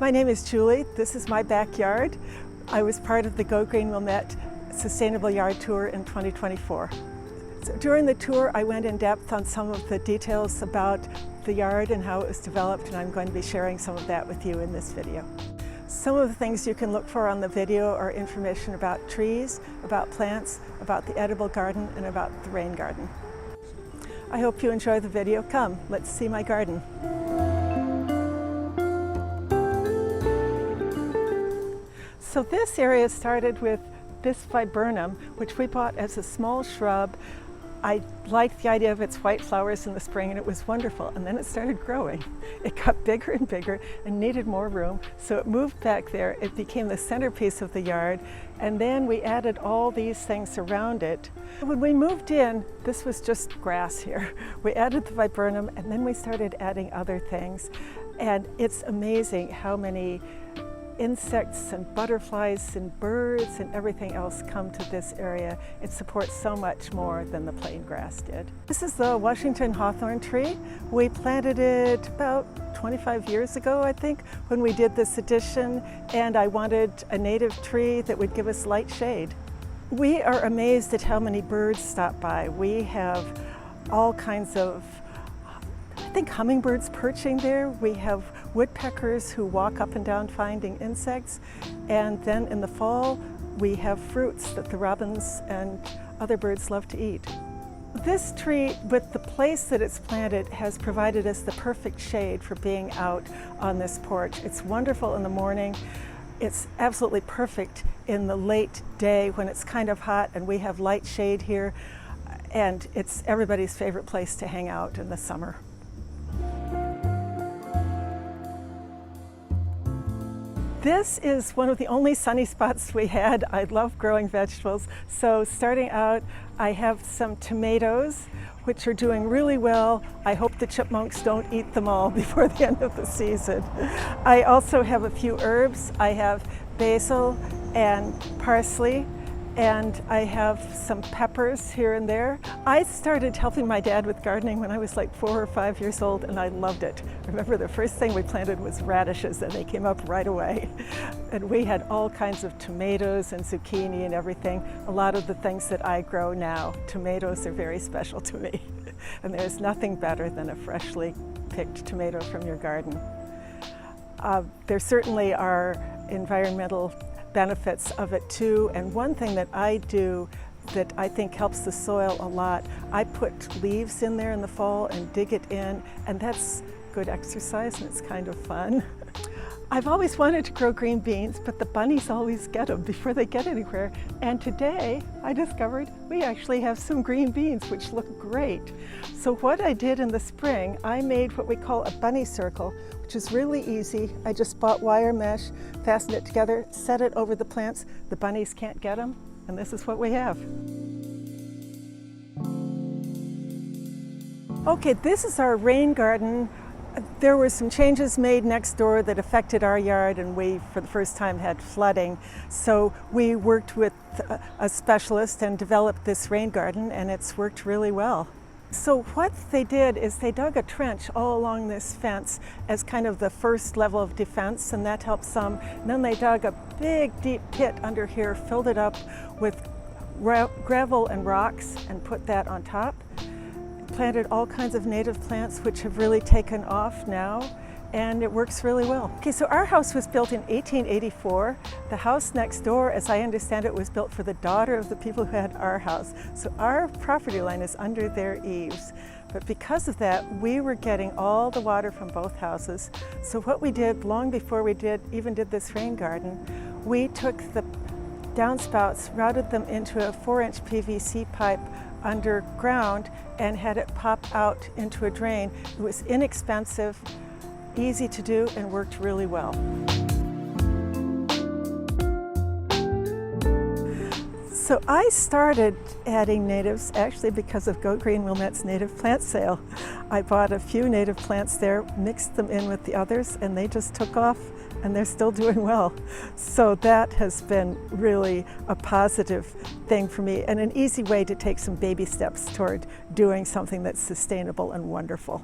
My name is Julie. This is my backyard. I was part of the Go Green Wilmette Sustainable Yard Tour in 2024. So during the tour, I went in depth on some of the details about the yard and how it was developed, and I'm going to be sharing some of that with you in this video. Some of the things you can look for on the video are information about trees, about plants, about the edible garden, and about the rain garden. I hope you enjoy the video. Come, let's see my garden. So this area started with this viburnum, which we bought as a small shrub. I liked the idea of its white flowers in the spring, and it was wonderful. And then it started growing. It got bigger and bigger and needed more room. So it moved back there. It became the centerpiece of the yard. And then we added all these things around it. When we moved in, this was just grass here. We added the viburnum, and then we started adding other things. And it's amazing how many insects and butterflies and birds and everything else come to this area. It supports so much more than the plain grass did. This is the Washington hawthorn tree. We planted it about 25 years ago, I think, when we did this addition, and I wanted a native tree that would give us light shade. We are amazed at how many birds stop by. We have all kinds of I think hummingbirds perching there. We have woodpeckers who walk up and down finding insects. And then in the fall, we have fruits that the robins and other birds love to eat. This tree, with the place that it's planted, has provided us the perfect shade for being out on this porch. It's wonderful in the morning. It's absolutely perfect in the late day when it's kind of hot and we have light shade here. And it's everybody's favorite place to hang out in the summer. This is one of the only sunny spots we had. I love growing vegetables. So starting out, I have some tomatoes, which are doing really well. I hope the chipmunks don't eat them all before the end of the season. I also have a few herbs. I have basil and parsley, and I have some peppers here and there. I started helping my dad with gardening when I was like 4 or 5 years old, and I loved it. I remember the first thing we planted was radishes, and they came up right away. And we had all kinds of tomatoes and zucchini and everything. A lot of the things that I grow now, tomatoes are very special to me. And there's nothing better than a freshly picked tomato from your garden. There certainly are environmental benefits of it too, and one thing that I do that I think helps the soil a lot, I put leaves in there in the fall and dig it in, and that's good exercise and it's kind of fun. I've always wanted to grow green beans, but the bunnies always get them before they get anywhere, and today I discovered we actually have some green beans which look great. So what I did in the spring, I made what we call a bunny circle, which is really easy. I just bought wire mesh, fastened it together, set it over the plants. The bunnies can't get them, and this is what we have. Okay, this is our rain garden. There were some changes made next door that affected our yard, and we, for the first time, had flooding. So we worked with a specialist and developed this rain garden, and it's worked really well. So what they did is they dug a trench all along this fence as kind of the first level of defense, and that helped some. And then they dug a big, deep pit under here, filled it up with gravel and rocks, and put that on top. Planted all kinds of native plants which have really taken off now, and it works really well. Okay, so our house was built in 1884. The house next door, as I understand it, was built for the daughter of the people who had our house. So our property line is under their eaves. But because of that, we were getting all the water from both houses. So what we did long before we even did this rain garden, we took the downspouts, routed them into a 4-inch PVC pipe underground, and had it pop out into a drain. It was inexpensive, easy to do, and worked really well. So I started adding natives actually because of Go Green Wilmette's native plant sale. I bought a few native plants there, mixed them in with the others, and they just took off, and they're still doing well. So that has been really a positive thing for me, and an easy way to take some baby steps toward doing something that's sustainable and wonderful.